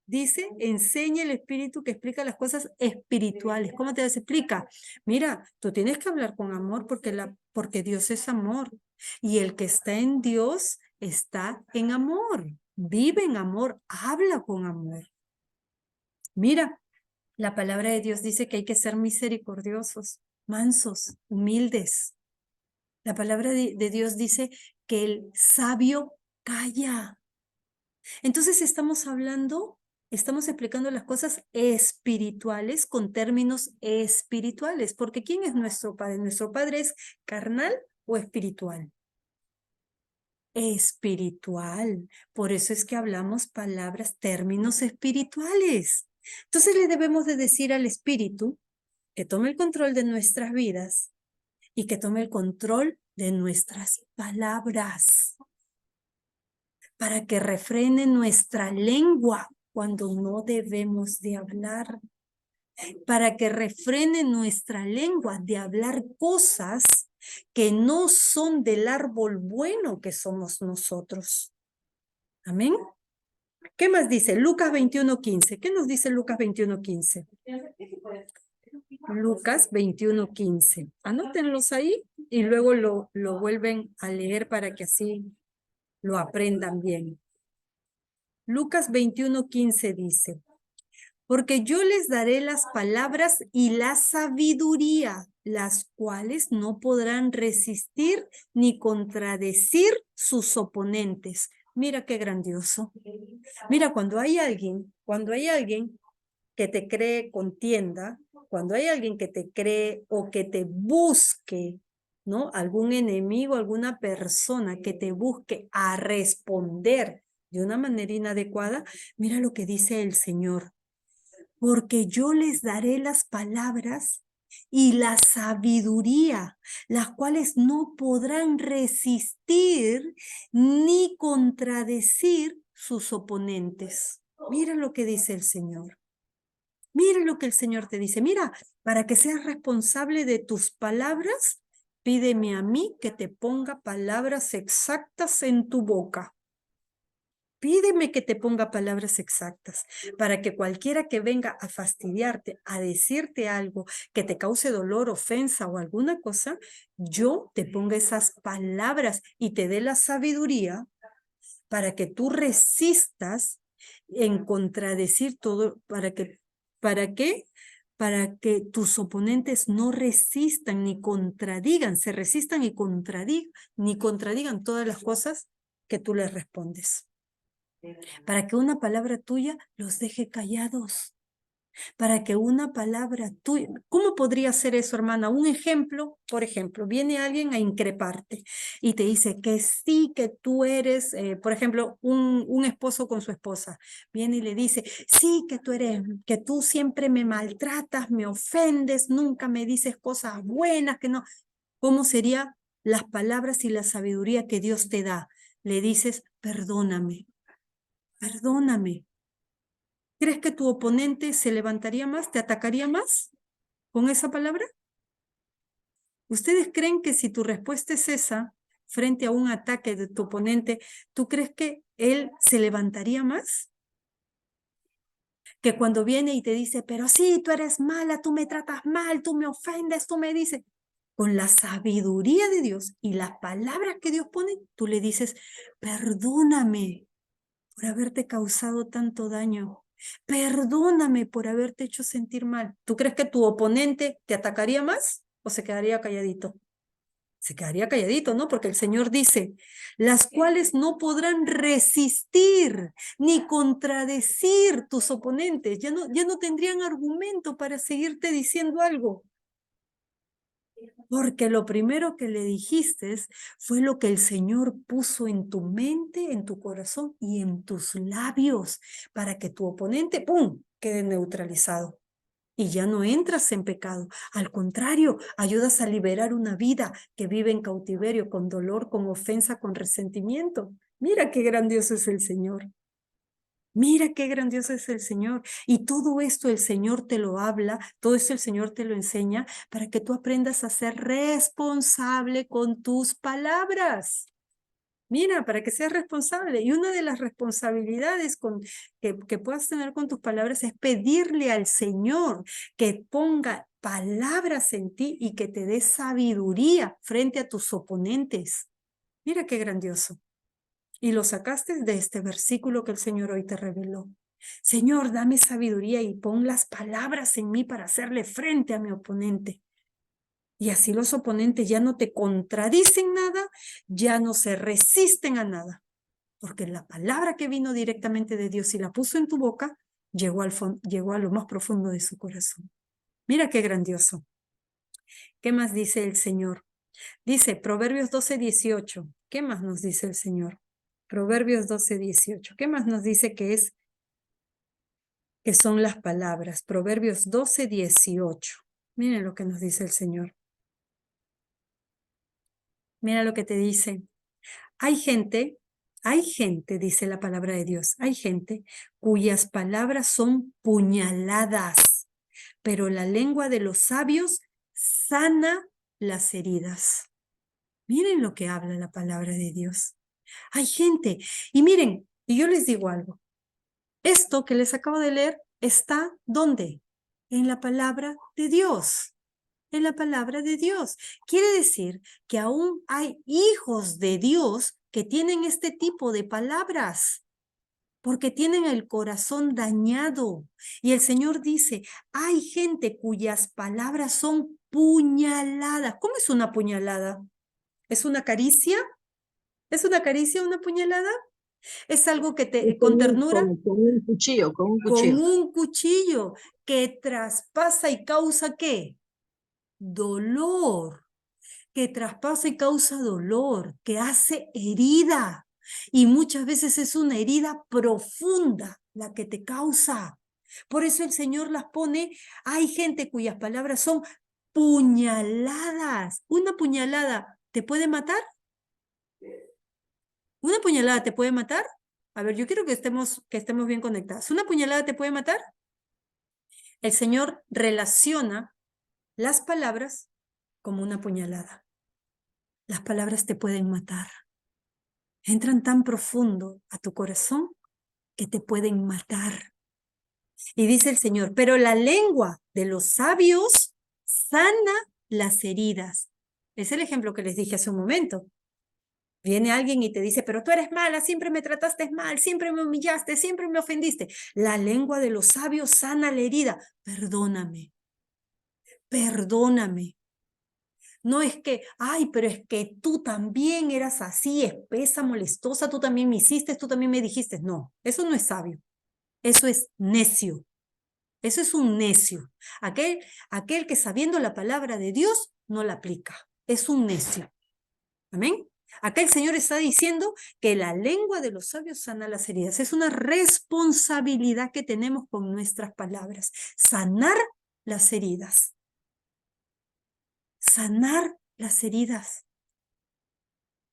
Dice, enseña el Espíritu que explica las cosas espirituales. ¿Cómo te las explica? Mira, tú tienes que hablar con amor porque Dios es amor. Y el que está en Dios está en amor. Vive en amor, habla con amor. Mira, la palabra de Dios dice que hay que ser misericordiosos, mansos, humildes. La palabra de Dios dice que el sabio calla. Entonces estamos explicando las cosas espirituales con términos espirituales, porque ¿quién es nuestro Padre? ¿Nuestro Padre es carnal o espiritual? Espiritual. Por eso es que hablamos términos espirituales. Entonces le debemos de decir al Espíritu que tome el control de nuestras vidas y que tome el control de nuestras palabras. para que refrene nuestra lengua cuando no debemos de hablar, para que refrene nuestra lengua de hablar cosas que no son del árbol bueno que somos nosotros. Amén. ¿Qué más dice? Lucas 21:15. ¿Qué nos dice Lucas 21:15? Lucas 21:15. Anótenlos ahí y luego lo vuelven a leer para que así lo aprendan bien. Lucas 21:15 dice: porque yo les daré las palabras y la sabiduría, las cuales no podrán resistir ni contradecir sus oponentes. Mira qué grandioso. Mira, cuando hay alguien que te cree contienda, cuando hay alguien que te cree o que te busque, ¿no? Algún enemigo, alguna persona que te busque a responder de una manera inadecuada, mira lo que dice el Señor. Porque yo les daré las palabras y la sabiduría, las cuales no podrán resistir ni contradecir sus oponentes. Mira lo que dice el Señor. Mira lo que el Señor te dice. Mira, para que seas responsable de tus palabras, pídeme a mí que te ponga palabras exactas en tu boca. Pídeme que te ponga palabras exactas para que cualquiera que venga a fastidiarte, a decirte algo que te cause dolor, ofensa o alguna cosa, yo te ponga esas palabras y te dé la sabiduría para que tú resistas en contradecir todo, ¿para qué? Para que tus oponentes no resistan ni contradigan, se resistan y contradigan todas las cosas que tú les respondes. Para que una palabra tuya los deje callados. Para que una palabra tuya... ¿Cómo podría ser eso, hermana? Un ejemplo, por ejemplo, viene alguien a increparte y te dice que sí, que tú eres, por ejemplo, un esposo con su esposa. Viene y le dice, sí, que tú siempre me maltratas, me ofendes, nunca me dices cosas buenas, que no. ¿Cómo serían las palabras y la sabiduría que Dios te da? Le dices, perdóname. Perdóname. ¿Crees que tu oponente se levantaría más, te atacaría más con esa palabra? ¿Ustedes creen que si tu respuesta es esa frente a un ataque de tu oponente, tú crees que él se levantaría más? Que cuando viene y te dice, pero sí, tú eres mala, tú me tratas mal, tú me ofendes, tú me dices, con la sabiduría de Dios y las palabras que Dios pone, tú le dices, perdóname por haberte causado tanto daño. Perdóname por haberte hecho sentir mal. ¿Tú crees que tu oponente te atacaría más o se quedaría calladito? Se quedaría calladito, ¿no? Porque el Señor dice, las cuales no podrán resistir ni contradecir tus oponentes. Ya no tendrían argumento para seguirte diciendo algo. Porque lo primero que le dijiste fue lo que el Señor puso en tu mente, en tu corazón y en tus labios para que tu oponente, ¡pum!, quede neutralizado. Y ya no entras en pecado. Al contrario, ayudas a liberar una vida que vive en cautiverio, con dolor, con ofensa, con resentimiento. Mira qué grandioso es el Señor. Mira qué grandioso es el Señor. Y todo esto el Señor te lo habla, todo esto el Señor te lo enseña para que tú aprendas a ser responsable con tus palabras. Mira, para que seas responsable. Y una de las responsabilidades que puedas tener con tus palabras es pedirle al Señor que ponga palabras en ti y que te dé sabiduría frente a tus oponentes. Mira qué grandioso. Y lo sacaste de este versículo que el Señor hoy te reveló. Señor, dame sabiduría y pon las palabras en mí para hacerle frente a mi oponente. Y así los oponentes ya no te contradicen nada, ya no se resisten a nada. Porque la palabra que vino directamente de Dios y la puso en tu boca, llegó a lo más profundo de su corazón. Mira qué grandioso. ¿Qué más dice el Señor? Dice Proverbios 12:18. ¿Qué más nos dice el Señor? Proverbios 12:18. ¿Qué más nos dice que son las palabras? Proverbios 12:18. Miren lo que nos dice el Señor. Mira lo que te dice. Hay gente Hay gente, dice la palabra de Dios, hay gente cuyas palabras son puñaladas, pero la lengua de los sabios sana las heridas. Miren lo que habla la palabra de Dios. Hay gente, y miren, y yo les digo algo. Esto que les acabo de leer está, ¿dónde? En la palabra de Dios. En la palabra de Dios. Quiere decir que aún hay hijos de Dios que tienen este tipo de palabras, porque tienen el corazón dañado. Y el Señor dice, hay gente cuyas palabras son puñaladas. ¿Cómo es una puñalada? ¿Es una caricia? ¿Es una caricia, una puñalada? ¿Es algo que te, con ternura? Con un cuchillo, con un Con cuchillo. un cuchillo que traspasa y causa ¿qué? Dolor. Que traspasa y causa dolor, que hace herida. Y muchas veces es una herida profunda la que te causa. Por eso el Señor las pone, hay gente cuyas palabras son puñaladas. ¿Una puñalada te puede matar? ¿Una puñalada te puede matar? A ver, yo quiero que estemos bien conectados. ¿Una puñalada te puede matar? El Señor relaciona las palabras como una puñalada. Las palabras te pueden matar. Entran tan profundo a tu corazón que te pueden matar. Y dice el Señor, pero la lengua de los sabios sana las heridas. Es el ejemplo que les dije hace un momento. Viene alguien y te dice, pero tú eres mala, siempre me trataste mal, siempre me humillaste, siempre me ofendiste. La lengua de los sabios sana la herida. Perdóname, perdóname. No es que, ay, pero es que tú también eras así, espesa, molestosa, tú también me hiciste, tú también me dijiste. No, eso no es sabio. Eso es necio. Eso es un necio. Aquel que sabiendo la palabra de Dios no la aplica. Es un necio. Amén. Acá el Señor está diciendo que la lengua de los sabios sana las heridas. Es una responsabilidad que tenemos con nuestras palabras. Sanar las heridas. Sanar las heridas.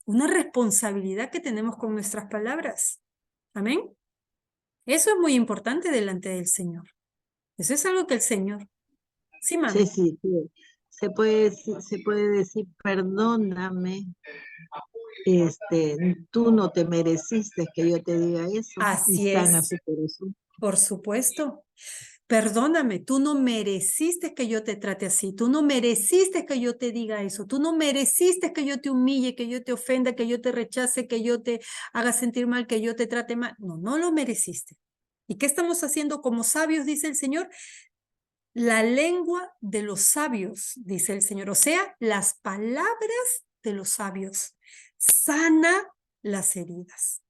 Una responsabilidad que tenemos con nuestras palabras. Amén. Eso es muy importante delante del Señor. Eso es algo que el Señor. Sí, mami. Sí. Se puede decir, perdóname, tú no te mereciste que yo te diga eso, y Así sana es. su corazón. Por supuesto. Perdóname, tú no mereciste que yo te trate así, tú no mereciste que yo te diga eso, tú no mereciste que yo te humille, que yo te ofenda, que yo te rechace, que yo te haga sentir mal, que yo te trate mal. No, no lo mereciste. ¿Y qué estamos haciendo como sabios, dice el Señor? La lengua de los sabios, dice el Señor, o sea, las palabras de los sabios sana las heridas.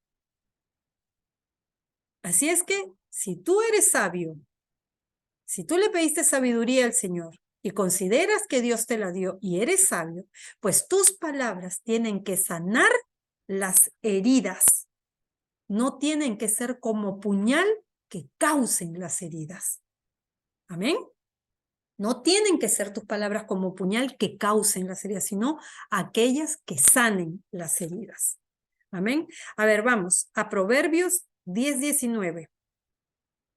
Así es que, si tú eres sabio, si tú le pediste sabiduría al Señor y consideras que Dios te la dio y eres sabio, pues tus palabras tienen que sanar las heridas. No tienen que ser como puñal que causen las heridas. Amén. No tienen que ser tus palabras como puñal que causen las heridas, sino aquellas que sanen las heridas. Amén. A ver, vamos a Proverbios 10:19.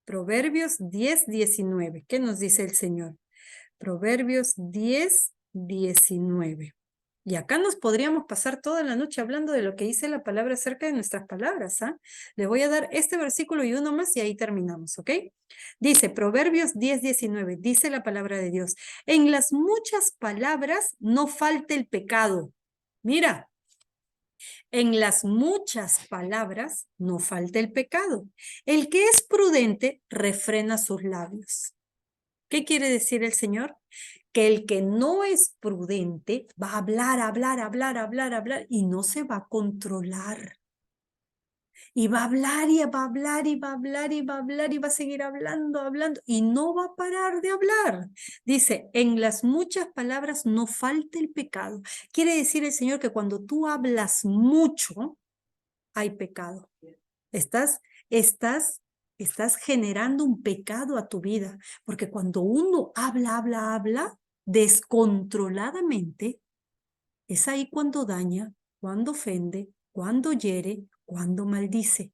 Proverbios 10:19. ¿Qué nos dice el Señor? Proverbios 10:19. Y acá nos podríamos pasar toda la noche hablando de lo que dice la palabra acerca de nuestras palabras. ¿Ah? Les voy a dar este versículo y uno más y ahí terminamos, ¿ok? Dice Proverbios 10:19, dice la palabra de Dios, en las muchas palabras no falta el pecado. Mira, en las muchas palabras no falta el pecado. El que es prudente refrena sus labios. ¿Qué quiere decir el Señor? Que el que no es prudente va a hablar y no se va a controlar. Y va a hablar y va a hablar y va a hablar y va a hablar y va a seguir hablando y no va a parar de hablar. Dice, en las muchas palabras no falta el pecado. Quiere decir el Señor que cuando tú hablas mucho, hay pecado. Estás generando un pecado a tu vida, porque cuando uno habla descontroladamente, es ahí cuando daña, cuando ofende, cuando hiere, cuando maldice.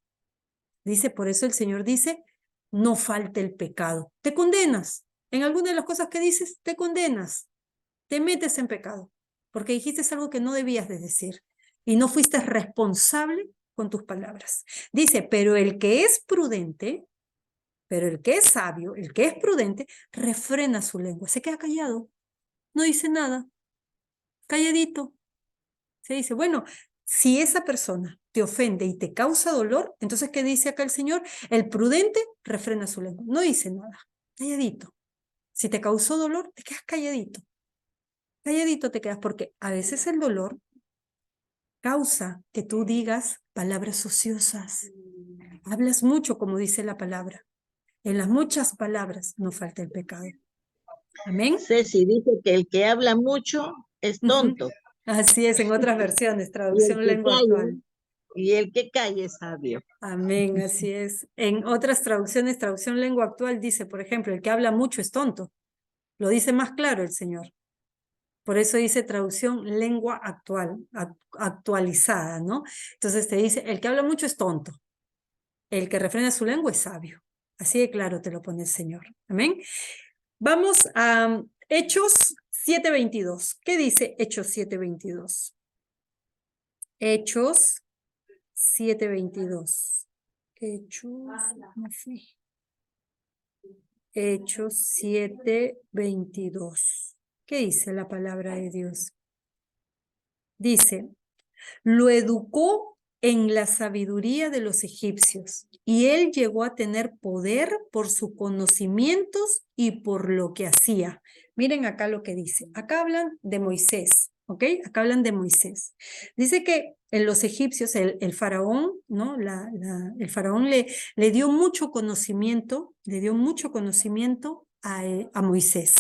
Dice, por eso el Señor dice, no falte el pecado. Te condenas. En alguna de las cosas que dices, te condenas. Te metes en pecado. Porque dijiste algo que no debías de decir. Y no fuiste responsable con tus palabras. Dice, pero el que es prudente, pero el que es sabio, el que es prudente, refrena su lengua. Se queda callado. No dice nada. Calladito. Se dice, bueno, si esa persona te ofende y te causa dolor, entonces, ¿qué dice acá el Señor? El prudente refrena su lengua. No dice nada. Calladito. Si te causó dolor, te quedas calladito. Calladito te quedas porque a veces el dolor causa que tú digas palabras ociosas. Hablas mucho, como dice la palabra. En las muchas palabras no falta el pecado. Amén. Ceci dice que el que habla mucho es tonto. Así es, en otras versiones, Y el traducción que lengua calla, actual. y el que calla es sabio. Amén, así es. En otras traducciones, traducción lengua actual dice, por ejemplo, el que habla mucho es tonto. Lo dice más claro el Señor. Por eso dice traducción lengua actual, actualizada, ¿no? Entonces te dice, el que habla mucho es tonto. El que refrena su lengua es sabio. Así de claro te lo pone el Señor. Amén. Vamos a Hechos 7:22. ¿Qué dice Hechos 7:22? Hechos 7:22. Hechos 7:22. ¿Qué dice la palabra de Dios? Dice, lo educó en la sabiduría de los egipcios y él llegó a tener poder por sus conocimientos y por lo que hacía. Miren acá lo que dice. Acá hablan de Moisés, ¿ok? Acá hablan de Moisés. Dice que en los egipcios, el faraón, ¿no? El faraón le dio mucho conocimiento, a Moisés.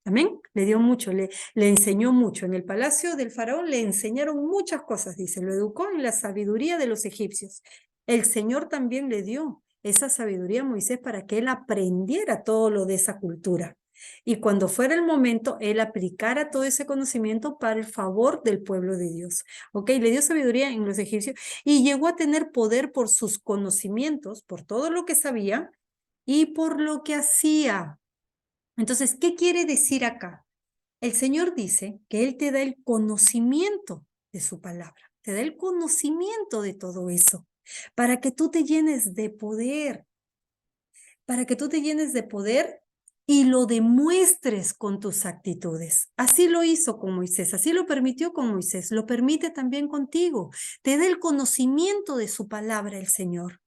Amén. Le dio mucho, le enseñó mucho. En el palacio del faraón le enseñaron muchas cosas, dice. Lo educó en la sabiduría de los egipcios. El Señor también le dio esa sabiduría a Moisés para que él aprendiera todo lo de esa cultura. Y cuando fuera el momento, él aplicara todo ese conocimiento para el favor del pueblo de Dios. ¿Ok? Le dio sabiduría en los egipcios y llegó a tener poder por sus conocimientos, por todo lo que sabía y por lo que hacía. Entonces, ¿qué quiere decir acá? El Señor dice que Él te da el conocimiento de su palabra, te da el conocimiento de todo eso, para que tú te llenes de poder, y lo demuestres con tus actitudes. Así lo hizo con Moisés, así lo permitió con Moisés, lo permite también contigo. Te da el conocimiento de su palabra el Señor.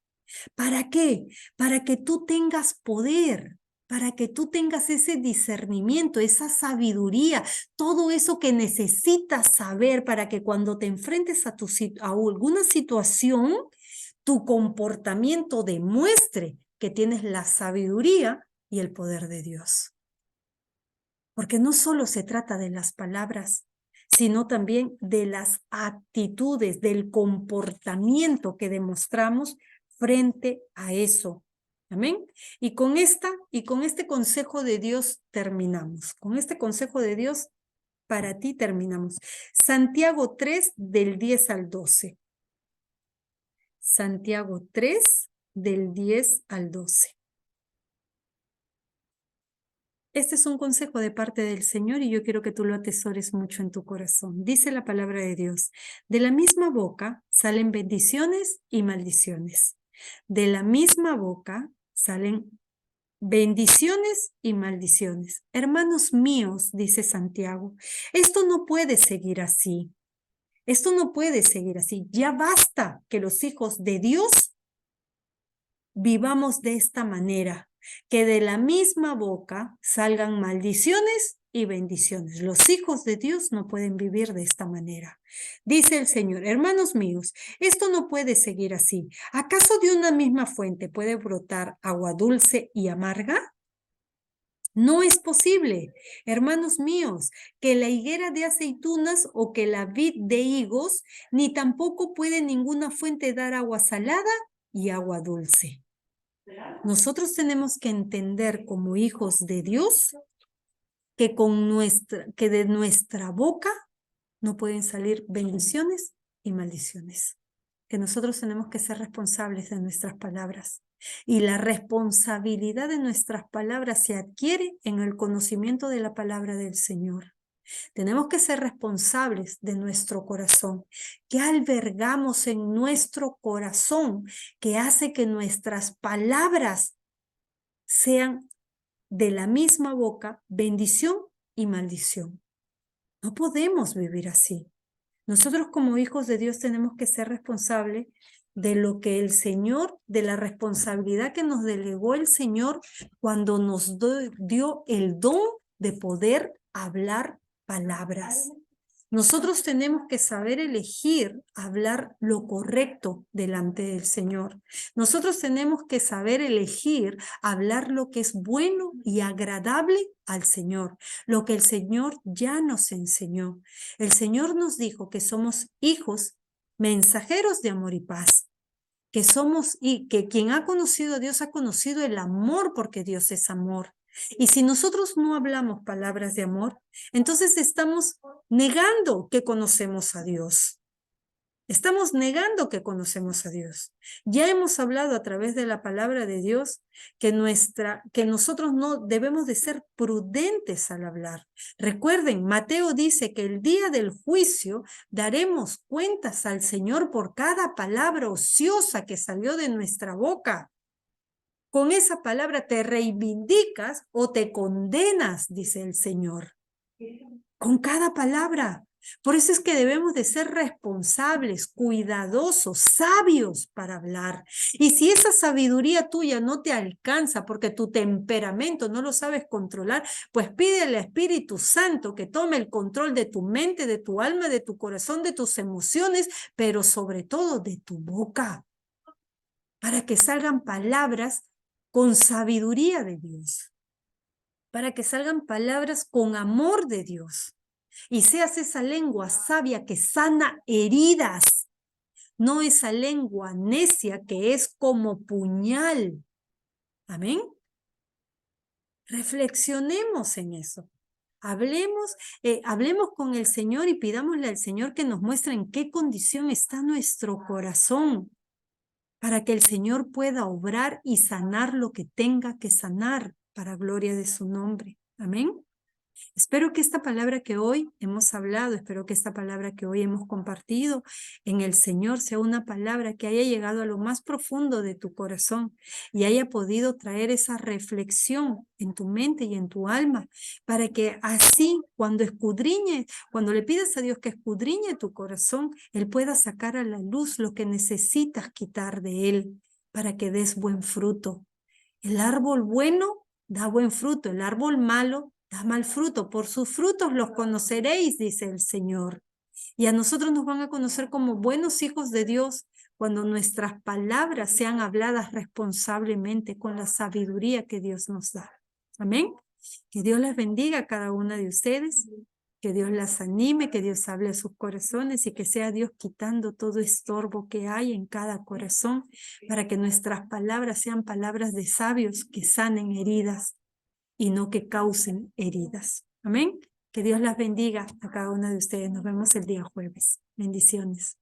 ¿Para qué? Para que tú tengas poder, para que tú tengas ese discernimiento, esa sabiduría, todo eso que necesitas saber para que cuando te enfrentes a alguna situación, tu comportamiento demuestre que tienes la sabiduría y el poder de Dios. Porque no solo se trata de las palabras, sino también de las actitudes, del comportamiento que demostramos frente a eso. Amén. Y con este consejo de Dios terminamos. Con este consejo de Dios para ti terminamos. Santiago 3 del 10 al 12. Santiago 3 del 10 al 12. Este es un consejo de parte del Señor y yo quiero que tú lo atesores mucho en tu corazón. Dice la palabra de Dios, de la misma boca salen bendiciones y maldiciones. De la misma boca salen bendiciones y maldiciones. Hermanos míos, dice Santiago, esto no puede seguir así. Esto no puede seguir así. Ya basta que los hijos de Dios vivamos de esta manera, que de la misma boca salgan maldiciones y bendiciones. Los hijos de Dios no pueden vivir de esta manera. Dice el Señor, hermanos míos, esto no puede seguir así. ¿Acaso de una misma fuente puede brotar agua dulce y amarga? No es posible, hermanos míos, que la higuera de aceitunas o que la vid de higos, ni tampoco puede ninguna fuente dar agua salada y agua dulce. Nosotros tenemos que entender como hijos de Dios que de nuestra boca no pueden salir bendiciones y maldiciones. que nosotros tenemos que ser responsables de nuestras palabras. Y la responsabilidad de nuestras palabras se adquiere en el conocimiento de la palabra del Señor. Tenemos que ser responsables de nuestro corazón. ¿Qué albergamos en nuestro corazón que hace que nuestras palabras sean de la misma boca bendición y maldición? No podemos vivir así. Nosotros como hijos de Dios tenemos que ser responsables de lo que el Señor, de la responsabilidad que nos delegó el Señor cuando nos dio el don de poder hablar palabras. Nosotros tenemos que saber elegir hablar lo correcto delante del Señor. Nosotros tenemos que saber elegir hablar lo que es bueno y agradable al Señor, lo que el Señor ya nos enseñó. El Señor nos dijo que somos hijos, mensajeros de amor y paz, que somos y que quien ha conocido a Dios ha conocido el amor porque Dios es amor. Y si nosotros no hablamos palabras de amor, entonces estamos negando que conocemos a Dios. Estamos negando que conocemos a Dios. Ya hemos hablado a través de la palabra de Dios que nosotros no debemos de ser prudentes al hablar. Recuerden, Mateo dice que el día del juicio daremos cuentas al Señor por cada palabra ociosa que salió de nuestra boca. Con esa palabra te reivindicas o te condenas, dice el Señor. Con cada palabra. Por eso es que debemos de ser responsables, cuidadosos, sabios para hablar. Y si esa sabiduría tuya no te alcanza porque tu temperamento no lo sabes controlar, pues pide al Espíritu Santo que tome el control de tu mente, de tu alma, de tu corazón, de tus emociones, pero sobre todo de tu boca, para que salgan palabras con sabiduría de Dios, para que salgan palabras con amor de Dios. Y seas esa lengua sabia que sana heridas, no esa lengua necia que es como puñal. Amén. Reflexionemos en eso. Hablemos con el Señor y pidámosle al Señor que nos muestre en qué condición está nuestro corazón, para que el Señor pueda obrar y sanar lo que tenga que sanar para gloria de su nombre. Amén. Espero que esta palabra que hoy hemos hablado, espero que esta palabra que hoy hemos compartido en el Señor sea una palabra que haya llegado a lo más profundo de tu corazón y haya podido traer esa reflexión en tu mente y en tu alma, para que así cuando le pidas a Dios que escudriñe tu corazón, Él pueda sacar a la luz lo que necesitas quitar de Él para que des buen fruto. El árbol bueno da buen fruto, el árbol malo da mal fruto. Por sus frutos los conoceréis, dice el Señor. Y a nosotros nos van a conocer como buenos hijos de Dios cuando nuestras palabras sean habladas responsablemente con la sabiduría que Dios nos da. Amén. Que Dios les bendiga a cada una de ustedes, que Dios las anime, que Dios hable a sus corazones y que sea Dios quitando todo estorbo que hay en cada corazón para que nuestras palabras sean palabras de sabios que sanen heridas y no que causen heridas. Amén. Que Dios las bendiga a cada una de ustedes. Nos vemos el día jueves. Bendiciones.